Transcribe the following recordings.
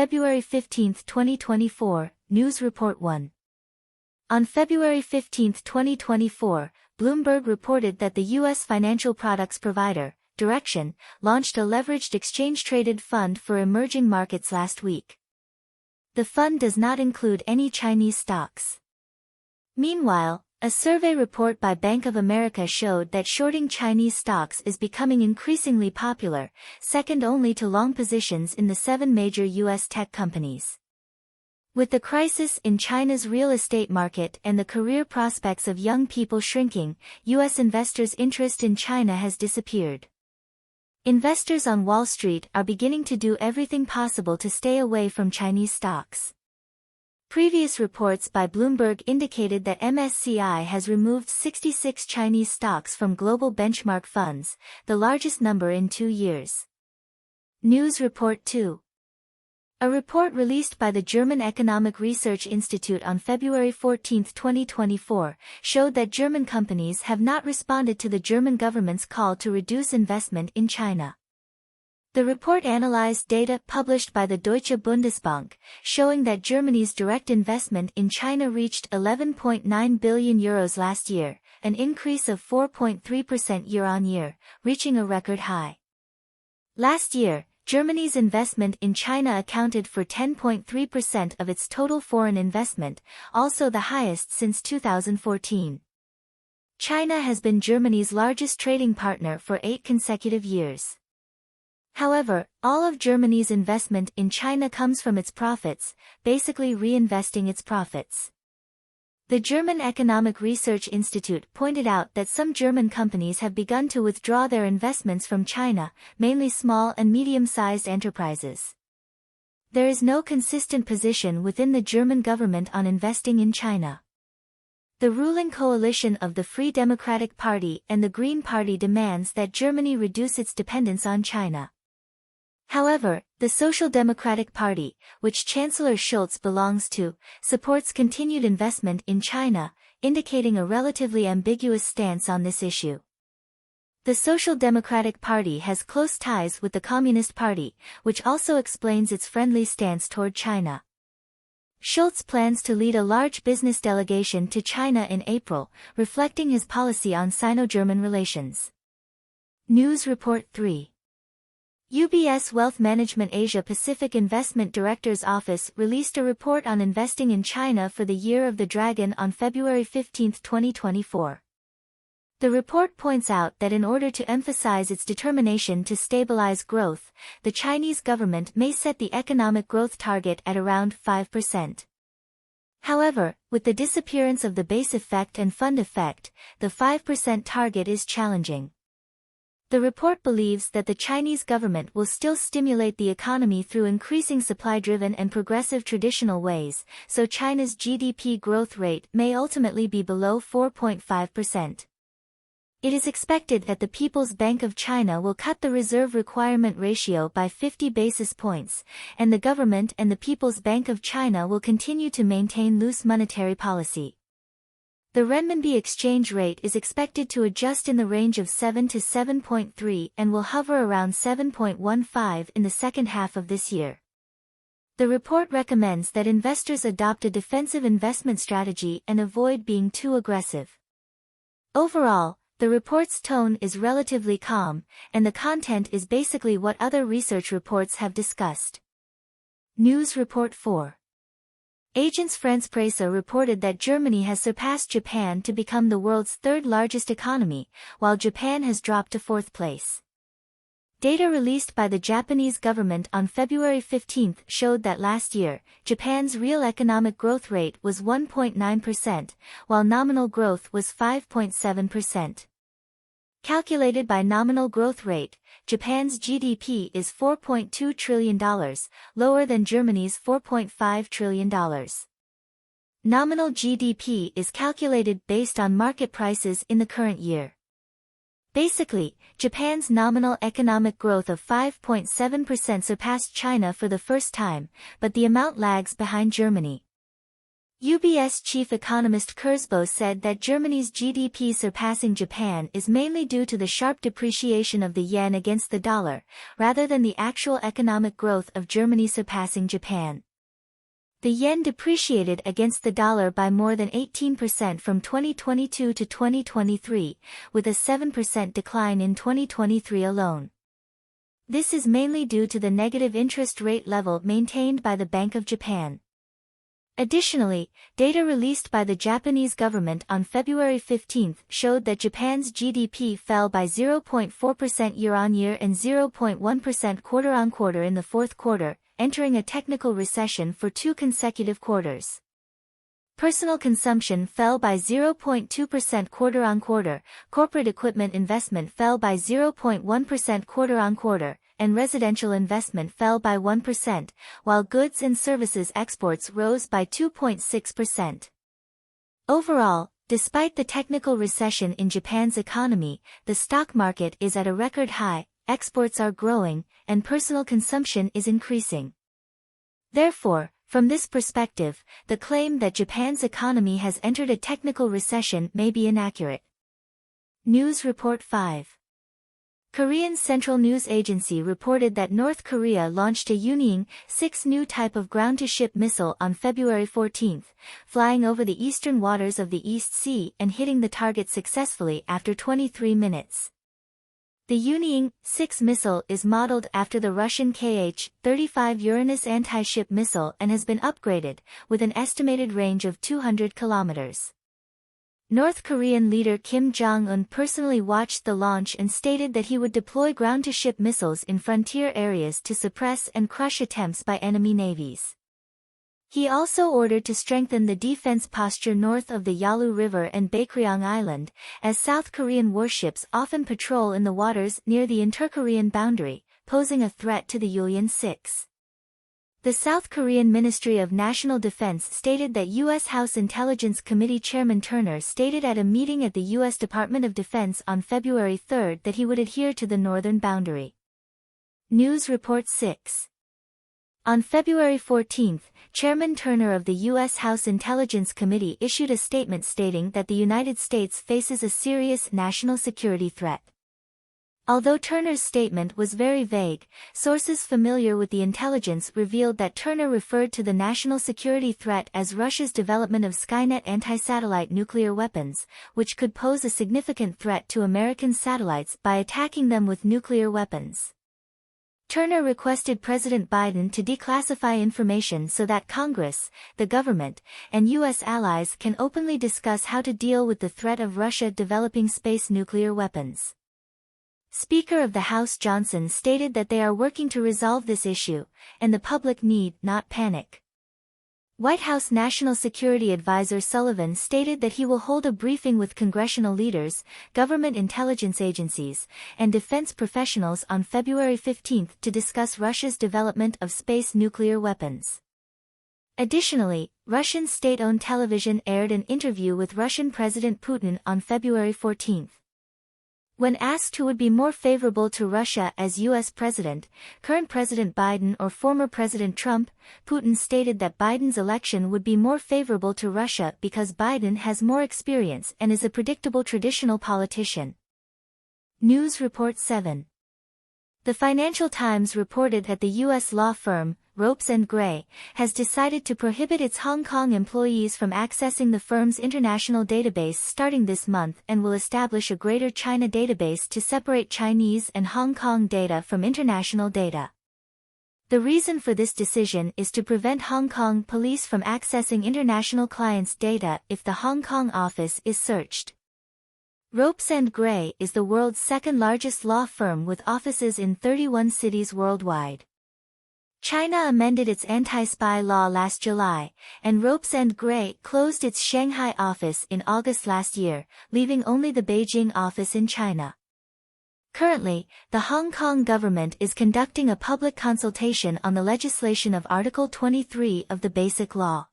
February 15, 2024, News Report 1. On February 15, 2024, Bloomberg reported that the U.S. financial products provider, Direction, launched a leveraged exchange-traded fund for emerging markets last week. The fund does not include any Chinese stocks. Meanwhile, a survey report by Bank of America showed that shorting Chinese stocks is becoming increasingly popular, second only to long positions in the 7 major U.S. tech companies. With the crisis in China's real estate market and the career prospects of young people shrinking, U.S. investors' interest in China has disappeared. Investors on Wall Street are beginning to do everything possible to stay away from Chinese stocks. Previous reports by Bloomberg indicated that MSCI has removed 66 Chinese stocks from global benchmark funds, the largest number in 2 years. News Report 2. A report released by the German Economic Research Institute on February 14, 2024, showed that German companies have not responded to the German government's call to reduce investment in China. The report analyzed data published by the Deutsche Bundesbank, showing that Germany's direct investment in China reached €11.9 billion last year, an increase of 4.3% year-on-year, reaching a record high. Last year, Germany's investment in China accounted for 10.3% of its total foreign investment, also the highest since 2014. China has been Germany's largest trading partner for 8 consecutive years. However, all of Germany's investment in China comes from its profits, basically reinvesting its profits. The German Economic Research Institute pointed out that some German companies have begun to withdraw their investments from China, mainly small and medium-sized enterprises. There is no consistent position within the German government on investing in China. The ruling coalition of the Free Democratic Party and the Green Party demands that Germany reduce its dependence on China. However, the Social Democratic Party, which Chancellor Scholz belongs to, supports continued investment in China, indicating a relatively ambiguous stance on this issue. The Social Democratic Party has close ties with the Communist Party, which also explains its friendly stance toward China. Scholz plans to lead a large business delegation to China in April, reflecting his policy on Sino-German relations. News Report 3. UBS Wealth Management Asia Pacific Investment Director's Office released a report on investing in China for the Year of the Dragon on February 15, 2024. The report points out that in order to emphasize its determination to stabilize growth, the Chinese government may set the economic growth target at around 5%. However, with the disappearance of the base effect and fund effect, the 5% target is challenging. The report believes that the Chinese government will still stimulate the economy through increasing supply-driven and progressive traditional ways, so China's GDP growth rate may ultimately be below 4.5%. It is expected that the People's Bank of China will cut the reserve requirement ratio by 50 basis points, and the government and the People's Bank of China will continue to maintain loose monetary policy. The renminbi exchange rate is expected to adjust in the range of 7 to 7.3 and will hover around 7.15 in the second half of this year. The report recommends that investors adopt a defensive investment strategy and avoid being too aggressive. Overall, the report's tone is relatively calm, and the content is basically what other research reports have discussed. News Report 4. Agence France-Presse reported that Germany has surpassed Japan to become the world's third largest economy, while Japan has dropped to fourth place. Data released by the Japanese government on February 15 showed that last year, Japan's real economic growth rate was 1.9%, while nominal growth was 5.7%. Calculated by nominal growth rate, Japan's GDP is $4.2 trillion, lower than Germany's $4.5 trillion. Nominal GDP is calculated based on market prices in the current year. Basically, Japan's nominal economic growth of 5.7% surpassed China for the first time, but the amount lags behind Germany. UBS chief economist Kurzbo said that Germany's GDP surpassing Japan is mainly due to the sharp depreciation of the yen against the dollar, rather than the actual economic growth of Germany surpassing Japan. The yen depreciated against the dollar by more than 18% from 2022 to 2023, with a 7% decline in 2023 alone. This is mainly due to the negative interest rate level maintained by the Bank of Japan. Additionally, data released by the Japanese government on February 15 showed that Japan's GDP fell by 0.4% year-on-year and 0.1% quarter-on-quarter in the fourth quarter, entering a technical recession for 2 consecutive quarters. Personal consumption fell by 0.2% quarter-on-quarter, corporate equipment investment fell by 0.1% quarter-on-quarter, and residential investment fell by 1%, while goods and services exports rose by 2.6%. Overall, despite the technical recession in Japan's economy, the stock market is at a record high, exports are growing, and personal consumption is increasing. Therefore, from this perspective, the claim that Japan's economy has entered a technical recession may be inaccurate. News Report 5. Korean Central News Agency reported that North Korea launched a Untitled new type of ground-to-ship missile on February 14, flying over the eastern waters of the East Sea and hitting the target successfully after 23 minutes. The Untitled missile is modeled after the Russian Kh-35 Uranus anti-ship missile and has been upgraded, with an estimated range of 200 kilometers. North Korean leader Kim Jong-un personally watched the launch and stated that he would deploy ground-to-ship missiles in frontier areas to suppress and crush attempts by enemy navies. He also ordered to strengthen the defense posture north of the Yalu River and Baekryong Island, as South Korean warships often patrol in the waters near the inter-Korean boundary, posing a threat to the Untitled. The South Korean Ministry of National Defense stated that U.S. House Intelligence Committee Chairman Turner stated at a meeting at the U.S. Department of Defense on February 3 that he would adhere to the northern boundary. News Report 6. On February 14, Chairman Turner of the U.S. House Intelligence Committee issued a statement stating that the United States faces a serious national security threat. Although Turner's statement was very vague, sources familiar with the intelligence revealed that Turner referred to the national security threat as Russia's development of Skynet anti-satellite nuclear weapons, which could pose a significant threat to American satellites by attacking them with nuclear weapons. Turner requested President Biden to declassify information so that Congress, the government, and U.S. allies can openly discuss how to deal with the threat of Russia developing space nuclear weapons. Speaker of the House Johnson stated that they are working to resolve this issue, and the public need not panic. White House National Security Advisor Sullivan stated that he will hold a briefing with congressional leaders, government intelligence agencies, and defense professionals on February 15 to discuss Russia's development of space nuclear weapons. Additionally, Russian state-owned television aired an interview with Russian President Putin on February 14. When asked who would be more favorable to Russia as U.S. president, current President Biden or former President Trump, Putin stated that Biden's election would be more favorable to Russia because Biden has more experience and is a predictable traditional politician. News Report 7. The Financial Times reported that the U.S. law firm, Ropes & Gray, has decided to prohibit its Hong Kong employees from accessing the firm's international database starting this month and will establish a Greater China database to separate Chinese and Hong Kong data from international data. The reason for this decision is to prevent Hong Kong police from accessing international clients' data if the Hong Kong office is searched. Ropes & Gray is the world's second-largest law firm with offices in 31 cities worldwide. China amended its anti-spy law last July, and Ropes & Gray closed its Shanghai office in August last year, leaving only the Beijing office in China. Currently, the Hong Kong government is conducting a public consultation on the legislation of Article 23 of the Basic Law.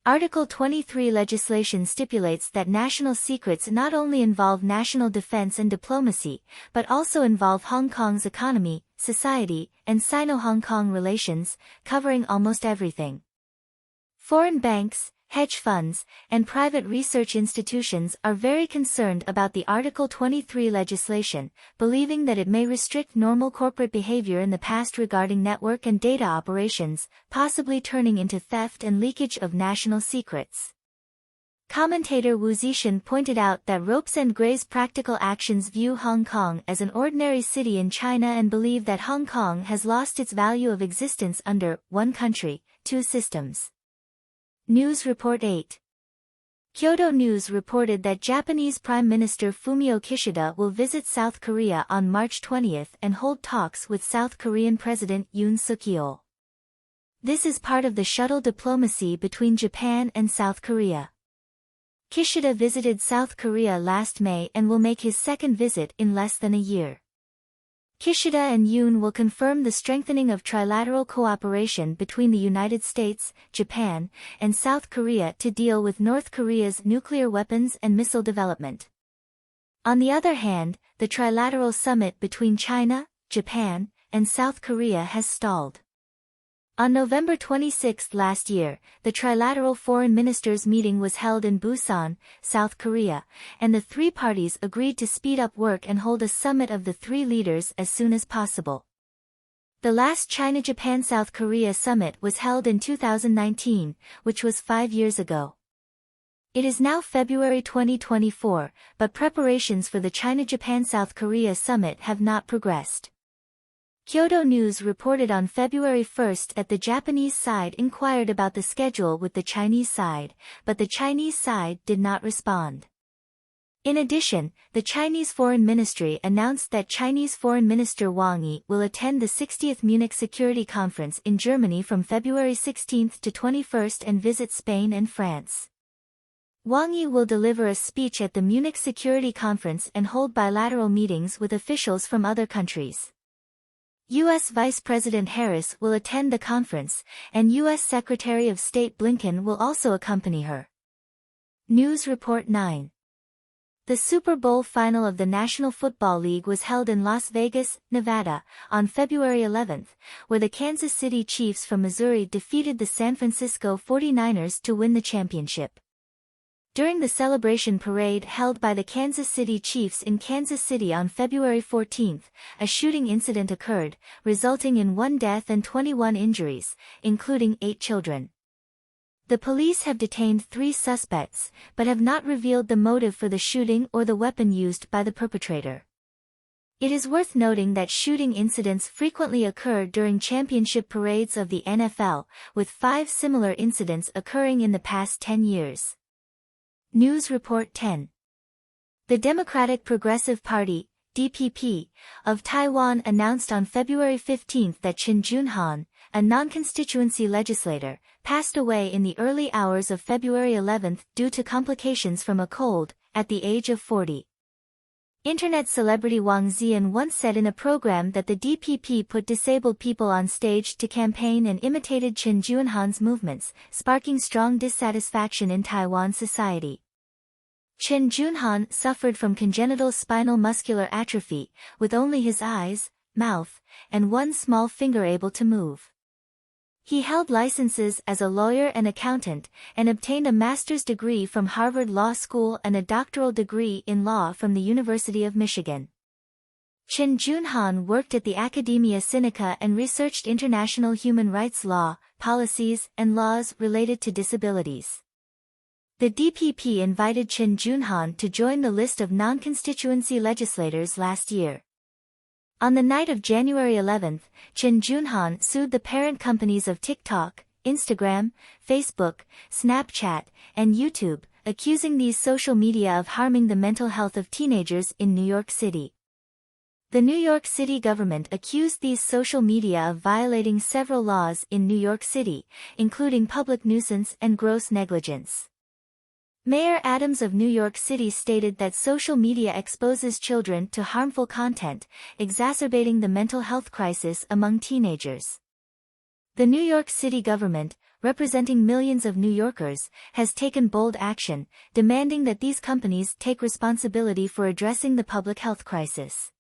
Article 23 legislation stipulates that national secrets not only involve national defense and diplomacy, but also involve Hong Kong's economy, society, and Sino-Hong Kong relations, covering almost everything. Foreign banks, hedge funds, and private research institutions are very concerned about the Article 23 legislation, believing that it may restrict normal corporate behavior in the past regarding network and data operations, possibly turning into theft and leakage of national secrets. Commentator Wu Zixin pointed out that Ropes and Gray's practical actions view Hong Kong as an ordinary city in China and believe that Hong Kong has lost its value of existence under one country, two systems. News Report 8. Kyodo News reported that Japanese Prime Minister Fumio Kishida will visit South Korea on March 20 and hold talks with South Korean President Yoon Suk-yeol. This is part of the shuttle diplomacy between Japan and South Korea. Kishida visited South Korea last May and will make his second visit in less than a year. Kishida and Yoon will confirm the strengthening of trilateral cooperation between the United States, Japan, and South Korea to deal with North Korea's nuclear weapons and missile development. On the other hand, the trilateral summit between China, Japan, and South Korea has stalled. On November 26 last year, the Trilateral Foreign Ministers meeting was held in Busan, South Korea, and the three parties agreed to speed up work and hold a summit of the three leaders as soon as possible. The last China-Japan-South Korea summit was held in 2019, which was 5 years ago. It is now February 2024, but preparations for the China-Japan-South Korea summit have not progressed. Kyodo News reported on February 1 that the Japanese side inquired about the schedule with the Chinese side, but the Chinese side did not respond. In addition, the Chinese Foreign Ministry announced that Chinese Foreign Minister Wang Yi will attend the 60th Munich Security Conference in Germany from February 16 to 21 and visit Spain and France. Wang Yi will deliver a speech at the Munich Security Conference and hold bilateral meetings with officials from other countries. U.S. Vice President Harris will attend the conference, and U.S. Secretary of State Blinken will also accompany her. News Report 9. The Super Bowl final of the National Football League was held in Las Vegas, Nevada, on February 11, where the Kansas City Chiefs from Missouri defeated the San Francisco 49ers to win the championship. During the celebration parade held by the Kansas City Chiefs in Kansas City on February 14, a shooting incident occurred, resulting in 1 death and 21 injuries, including 8 children. The police have detained 3 suspects, but have not revealed the motive for the shooting or the weapon used by the perpetrator. It is worth noting that shooting incidents frequently occur during championship parades of the NFL, with 5 similar incidents occurring in the past 10 years. News Report 10. The Democratic Progressive Party, DPP, of Taiwan announced on February 15 that Chen Junhan, a non-constituency legislator, passed away in the early hours of February 11 due to complications from a cold, at the age of 40. Internet celebrity Wang Ziyan once said in a program that the DPP put disabled people on stage to campaign and imitated Chen Junhan's movements, sparking strong dissatisfaction in Taiwan society. Chen Junhan suffered from congenital spinal muscular atrophy, with only his eyes, mouth, and one small finger able to move. He held licenses as a lawyer and accountant, and obtained a master's degree from Harvard Law School and a doctoral degree in law from the University of Michigan. Chen Junhan worked at the Academia Sinica and researched international human rights law, policies, and laws related to disabilities. The DPP invited Chen Junhan to join the list of non-constituency legislators last year. On the night of January 11, Chen Junhan sued the parent companies of TikTok, Instagram, Facebook, Snapchat, and YouTube, accusing these social media of harming the mental health of teenagers in New York City. The New York City government accused these social media of violating several laws in New York City, including public nuisance and gross negligence. Mayor Adams of New York City stated that social media exposes children to harmful content, exacerbating the mental health crisis among teenagers. The New York City government, representing millions of New Yorkers, has taken bold action, demanding that these companies take responsibility for addressing the public health crisis.